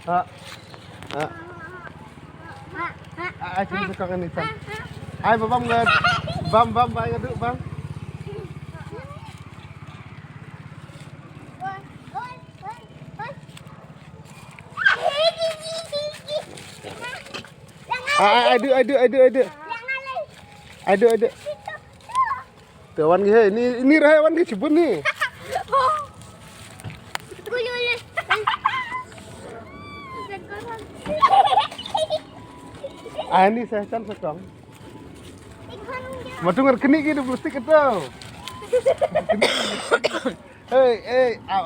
Ah, ah, sini suka kan Nisan. Ay, babam nggak, bam, bayar dulu bang. Aduh. Tuh wan ge, ini rahe wan ge cebun nih. Ini saya kan sekong. Matungar keni gitu plastik itu. Hei, au.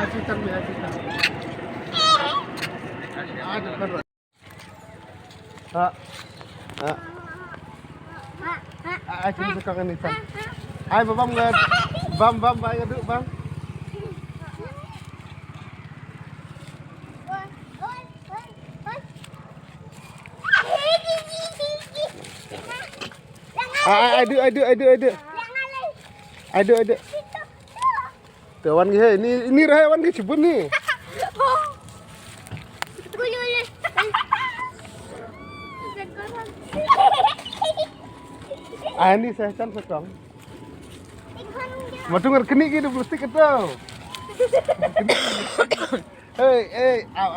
Asitan. Ada berat. Sini suka kan Nisan. Ay, babam nggak, bam, bayar dulu bang. Aduh. Tuh wan ge, ini rahe wan ge cebun nih. Ini saya kan sekong. Matungar keni gitu plastik itu. Hei, au.